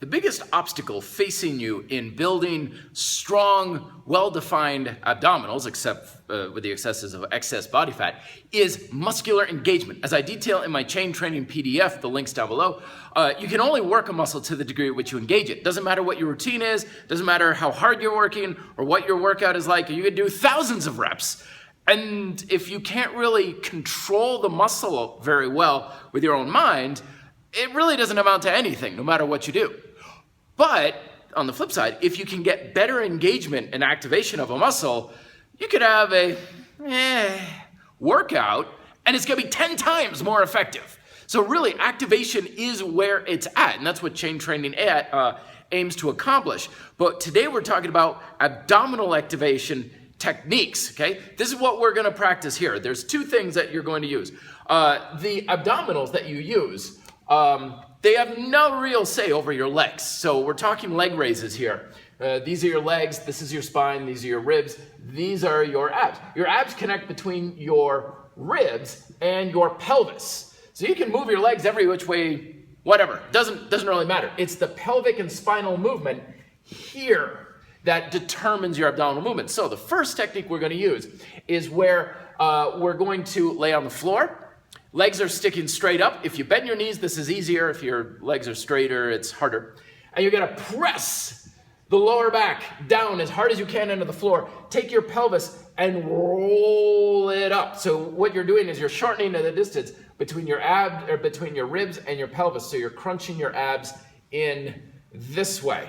The biggest obstacle facing you in building strong, well-defined abdominals, except with the excesses of excess body fat, is muscular engagement. As I detail in my chain training PDF, the link's down below, you can only work a muscle to the degree at which you engage it. Doesn't matter what your routine is, doesn't matter how hard you're working or what your workout is like. You can do thousands of reps. And if you can't really control the muscle very well with your own mind, it really doesn't amount to anything, no matter what you do. But on the flip side, if you can get better engagement and activation of a muscle, you could have a workout and it's gonna be 10 times more effective. So really, activation is where it's at, and that's what chain training aims to accomplish. But today we're talking about abdominal activation techniques, okay? This is what we're gonna practice here. There's two things that you're going to use. The abdominals that you use, they have no real say over your legs. So we're talking leg raises here. These are your legs, this is your spine, these are your ribs, these are your abs. Your abs connect between your ribs and your pelvis. So you can move your legs every which way, whatever, doesn't really matter. It's the pelvic and spinal movement here that determines your abdominal movement. So the first technique we're gonna use is where we're going to lay on the floor. Legs are sticking straight up. If you bend your knees, this is easier. If your legs are straighter, it's harder. And you're gonna press the lower back down as hard as you can into the floor. Take your pelvis and roll it up. So what you're doing is you're shortening the distance between your between your ribs and your pelvis. So you're crunching your abs in this way.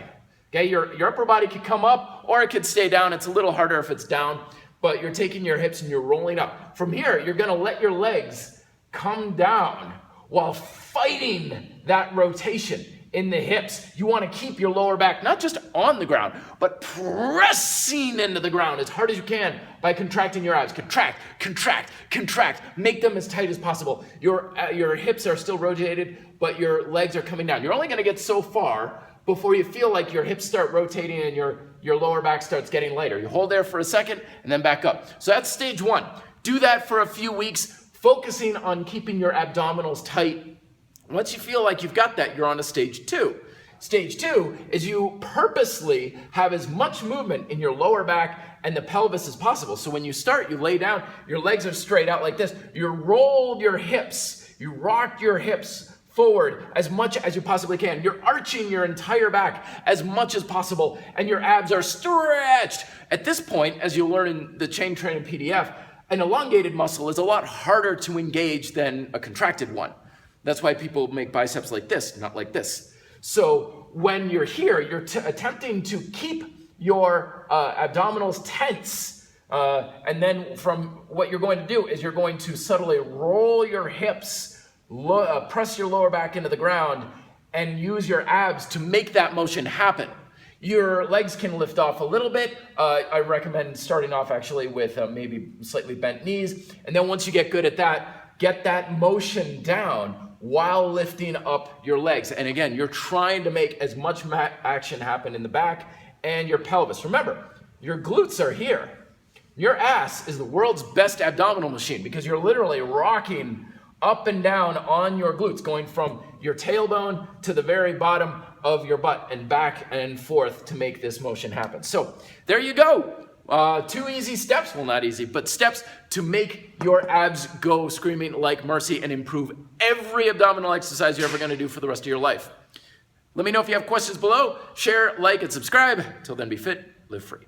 Okay, your upper body could come up or it could stay down. It's a little harder if it's down, but you're taking your hips and you're rolling up. From here, you're gonna let your legs come down while fighting that rotation in the hips. You want to keep your lower back not just on the ground, but pressing into the ground as hard as you can by contracting your abs. Contract, contract, contract. Make them as tight as possible. Your hips are still rotated, but your legs are coming down. You're only going to get so far before you feel like your hips start rotating and your lower back starts getting lighter. You hold there for a second and then back up. So that's stage one. Do that for a few weeks, focusing on keeping your abdominals tight. Once you feel like you've got that, you're on to stage two. Stage two is you purposely have as much movement in your lower back and the pelvis as possible. So when you start, you lay down, your legs are straight out like this. You rolled your hips, you rocked your hips forward as much as you possibly can. You're arching your entire back as much as possible, and your abs are stretched. At this point, as you'll learn in the chain training PDF, an elongated muscle is a lot harder to engage than a contracted one. That's why people make biceps like this, not like this. So when you're here, you're attempting to keep your abdominals tense. And then from what you're going to do is you're going to subtly roll your hips, press your lower back into the ground, and use your abs to make that motion happen. Your legs can lift off a little bit. I recommend starting off actually with maybe slightly bent knees. And then once you get good at that, get that motion down while lifting up your legs. And again, you're trying to make as much action happen in the back and your pelvis. Remember, your glutes are here. Your ass is the world's best abdominal machine because you're literally rocking up and down on your glutes, going from your tailbone to the very bottom of your butt and back and forth to make this motion happen. So there you go. 2 easy steps, well, not easy, but steps to make your abs go screaming like mercy and improve every abdominal exercise you're ever gonna do for the rest of your life. Let me know if you have questions below. Share, like, and subscribe. Till then, be fit, live free.